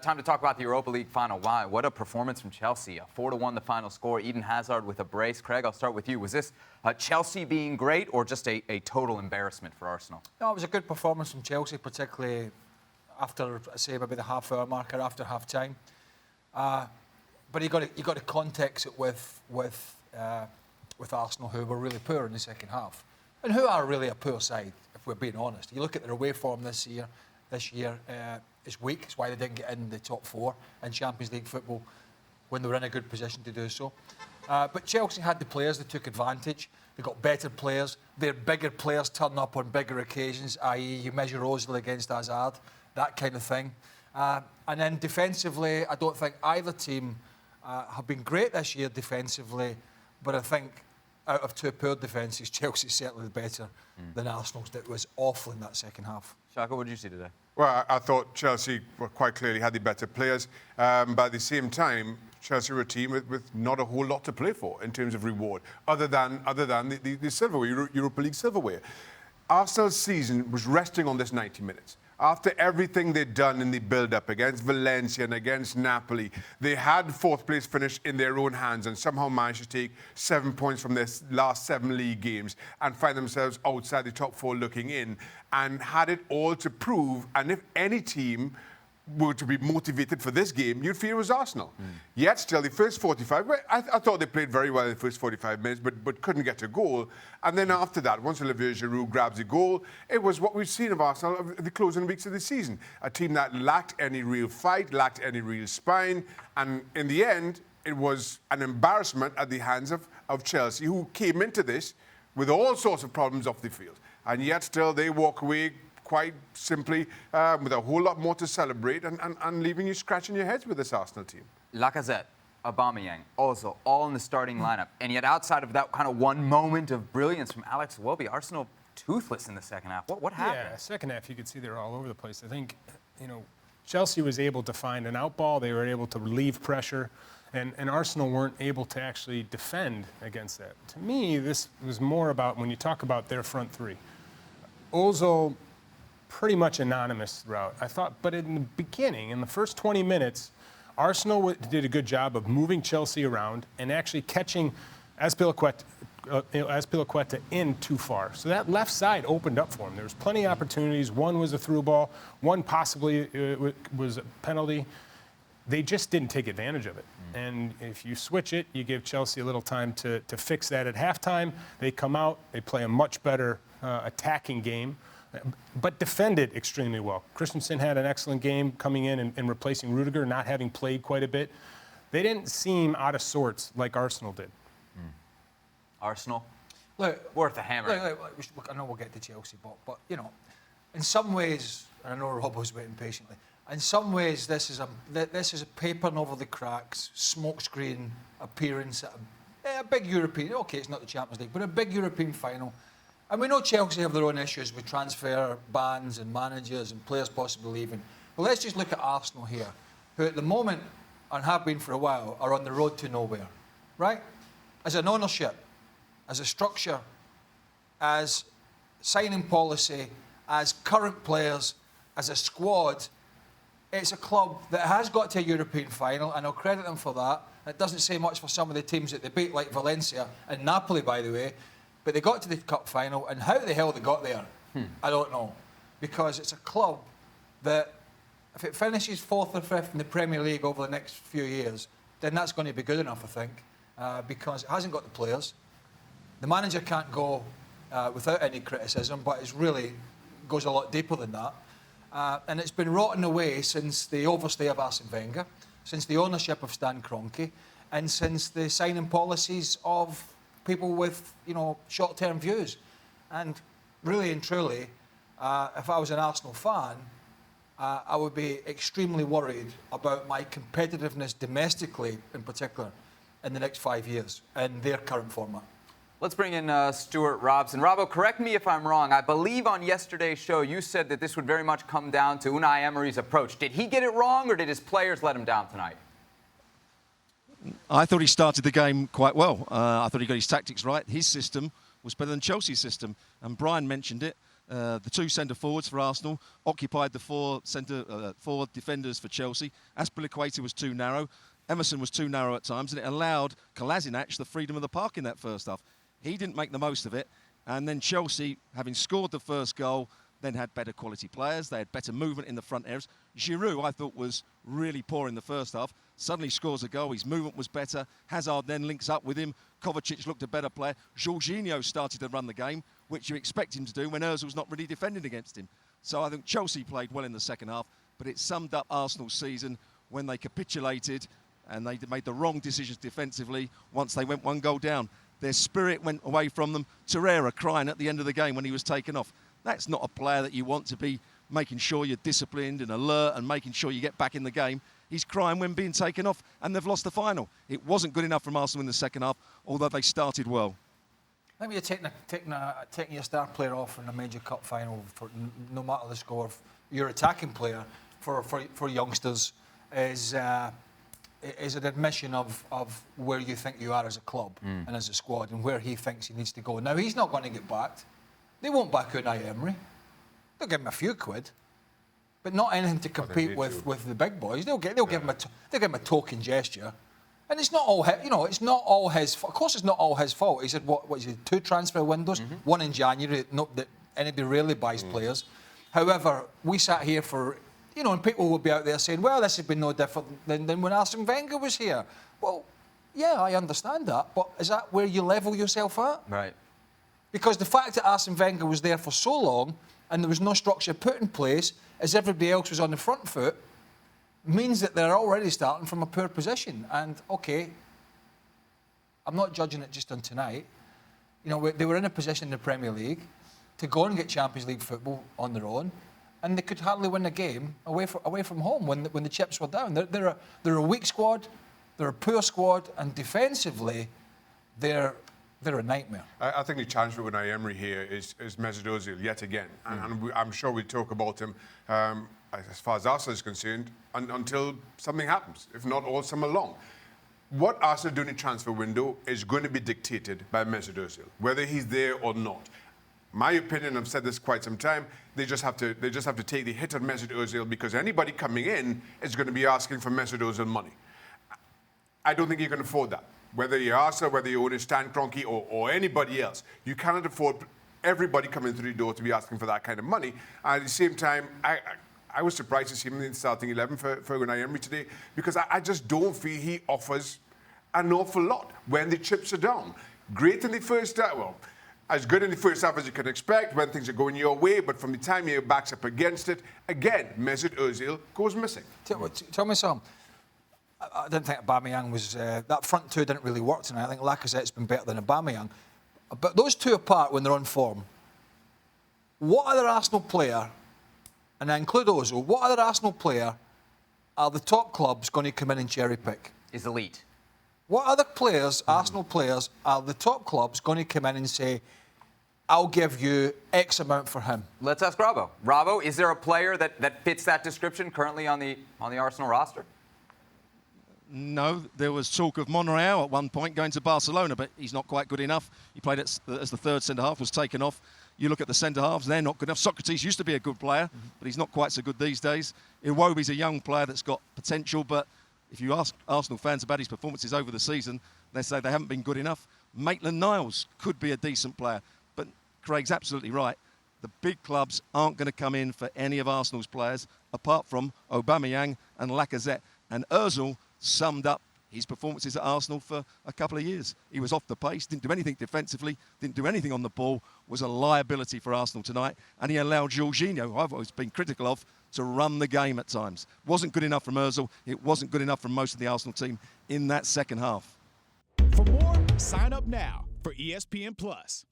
Time to talk about the Europa League final. Wow, what a performance from Chelsea. 4-1 the final score. Eden Hazard with a brace. Craig, I'll start with you. Was this Chelsea being great or just a total embarrassment for Arsenal? No, it was a good performance from Chelsea, particularly after, say, maybe the half-hour marker after half-time. But you got to context it with Arsenal, who were really poor in the second half, and who are really a poor side, if we're being honest. You look at their away form this year. It's weak. It's why they didn't get in the top four in Champions League football when they were in a good position to do so. But Chelsea had the players that took advantage. They got better players. Their bigger players turn up on bigger occasions, i.e. you measure Ozil against Hazard, that kind of thing. And then defensively, I don't think either team have been great this year defensively, but I think out of two poor defences, Chelsea's certainly better than Arsenal's. That was awful in that second half. Shaka, what did you see today? Well, I thought Chelsea quite clearly had the better players. But at the same time, Chelsea were a team with not a whole lot to play for in terms of reward, other than the silverware, Europa League silverware. Arsenal's season was resting on this 90 minutes. After everything they'd done in the build-up against Valencia and against Napoli, they had fourth place finish in their own hands and somehow managed to take 7 points from their last 7 league games and find themselves outside the top 4 looking in, and had it all to prove. And if any team were to be motivated for this game, you'd fear it was Arsenal. Yet still, the first 45, I thought they played very well in the first 45 minutes, but couldn't get a goal. And then after that, once Olivier Giroud grabs a goal, it was what we've seen of Arsenal of the closing weeks of the season. A team that lacked any real fight, lacked any real spine, and in the end, it was an embarrassment at the hands of Chelsea, who came into this with all sorts of problems off the field. And yet still, they walk away quite simply with a whole lot more to celebrate and leaving you scratching your heads with this Arsenal team. Lacazette, Aubameyang, Ozil, all in the starting lineup. And yet outside of that kind of one moment of brilliance from Alex Iwobi, Arsenal toothless in the second half. What happened? Yeah, second half you could see they were all over the place. I think, Chelsea was able to find an out ball. They were able to relieve pressure. And Arsenal weren't able to actually defend against that. To me, this was more about when you talk about their front three. Ozil, pretty much anonymous throughout, I thought. But in the beginning, in the first 20 minutes, Arsenal did a good job of moving Chelsea around and actually catching Azpilicueta in too far. So that left side opened up for him. There was plenty of opportunities. One was a through ball. One possibly was a penalty. They just didn't take advantage of it. And if you switch it, you give Chelsea a little time to fix that at halftime. They come out, they play a much better attacking game, but defended extremely well. Christensen had an excellent game coming in and replacing Rudiger, not having played quite a bit. They didn't seem out of sorts like Arsenal did. Arsenal? Look, worth a hammer. Look, I know we'll get to Chelsea, but in some ways, and I know Robbo's waiting patiently, in some ways this is a papering over the cracks, smokescreen appearance at a big European, okay, it's not the Champions League, but a big European final. And we know Chelsea have their own issues with transfer bans and managers and players possibly leaving. But let's just look at Arsenal here, who at the moment, and have been for a while, are on the road to nowhere, right? As an ownership, as a structure, as signing policy, as current players, as a squad, it's a club that has got to a European final, and I'll credit them for that. It doesn't say much for some of the teams that they beat, like Valencia and Napoli, by the way. But they got to the cup final, and how the hell they got there, I don't know. Because it's a club that, if it finishes 4th or 5th in the Premier League over the next few years, then that's going to be good enough, I think, because it hasn't got the players. The manager can't go without any criticism, but it really goes a lot deeper than that. And it's been rotting away since the overstay of Arsene Wenger, since the ownership of Stan Kroenke, and since the signing policies of people with, short-term views. And really and truly, if I was an Arsenal fan, I would be extremely worried about my competitiveness domestically, in particular, in the next 5 years, in their current format. Let's bring in Stewart Robson. Robbo, correct me if I'm wrong. I believe on yesterday's show you said that this would very much come down to Unai Emery's approach. Did he get it wrong, or did his players let him down tonight? I thought he started the game quite well. I thought he got his tactics right. His system was better than Chelsea's system. And Brian mentioned it. The two centre forwards for Arsenal occupied the four defenders for Chelsea. Azpilicueta was too narrow. Emerson was too narrow at times, and it allowed Kolasinac the freedom of the park in that first half. He didn't make the most of it, and then Chelsea, having scored the first goal, then had better quality players. They had better movement in the front areas. Giroud, I thought, was really poor in the first half. Suddenly scores a goal. His movement was better. Hazard then links up with him. Kovacic looked a better player. Jorginho started to run the game, which you expect him to do when Ozil's not really defending against him. So I think Chelsea played well in the second half, but it summed up Arsenal's season when they capitulated and they made the wrong decisions defensively once they went one goal down. Their spirit went away from them. Torreira crying at the end of the game when he was taken off. That's not a player that you want to be making sure you're disciplined and alert and making sure you get back in the game. He's crying when being taken off, and they've lost the final. It wasn't good enough from Arsenal in the second half, although they started well. Maybe you're taking your star player off in a major cup final, for no matter the score. Your attacking player for youngsters is an admission of where you think you are as a club and as a squad, and where he thinks he needs to go. Now, he's not going to get backed. They won't back Unai Emery. They'll give him a few quid, but not anything to compete with the big boys. They'll give him a token gesture, and it's not all it's not all his. Of course, it's not all his fault. He said what is it? 2 transfer windows, one in January. Not that anybody really buys players. However, we sat here and people will be out there saying, well, this has been no different than when Arsene Wenger was here. Well, yeah, I understand that, but is that where you level yourself at? Right. Because the fact that Arsene Wenger was there for so long and there was no structure put in place as everybody else was on the front foot means that they're already starting from a poor position. And, OK, I'm not judging it just on tonight. They were in a position in the Premier League to go and get Champions League football on their own, and they could hardly win a game away from home when the chips were down. They're a weak squad, they're a poor squad, and defensively, they're a nightmare. I think the challenge for Unai Emery here is Mesut Ozil yet again, and I'm sure we'll talk about him as far as Arsenal is concerned until something happens, if not all summer long. What Arsenal do in the transfer window is going to be dictated by Mesut Ozil, whether he's there or not. My opinion, I've said this quite some time, they just have to take the hit on Mesut Ozil, because anybody coming in is going to be asking for Mesut Ozil money. I don't think you can afford that. Whether you're Arsenal, whether you own Stan Kroenke or anybody else, you cannot afford everybody coming through the door to be asking for that kind of money. And at the same time, I was surprised to see him in the starting 11 for Unai Emery today, because I just don't feel he offers an awful lot when the chips are down. Great in the first half, well, as good in the first half as you can expect when things are going your way, but from the time your back's up against it, again, Mesut Ozil goes missing. Tell me something. I didn't think Aubameyang was... that front two didn't really work tonight. I think Lacazette's been better than Aubameyang. But those two apart when they're on form, what other Arsenal player, and I include Ozil, what other Arsenal player are the top clubs going to come in and cherry pick? Is elite. What other players, Arsenal players, are the top clubs going to come in and say, I'll give you X amount for him? Let's ask Robbo. Robbo, is there a player that fits that description currently on the Arsenal roster? No, there was talk of Monreal at one point going to Barcelona, but he's not quite good enough. He played as the third centre-half, was taken off. You look at the centre-halves, they're not good enough. Socrates used to be a good player, but he's not quite so good these days. Iwobi's a young player that's got potential, but if you ask Arsenal fans about his performances over the season, they say they haven't been good enough. Maitland-Niles could be a decent player, but Craig's absolutely right. The big clubs aren't going to come in for any of Arsenal's players, apart from Aubameyang and Lacazette. And Ozil summed up his performances at Arsenal for a couple of years. He was off the pace, didn't do anything defensively, didn't do anything on the ball, was a liability for Arsenal tonight, and he allowed Jorginho, who I've always been critical of, to run the game at times. Wasn't good enough from Ozil, it wasn't good enough from most of the Arsenal team in that second half. For more, sign up now for ESPN Plus.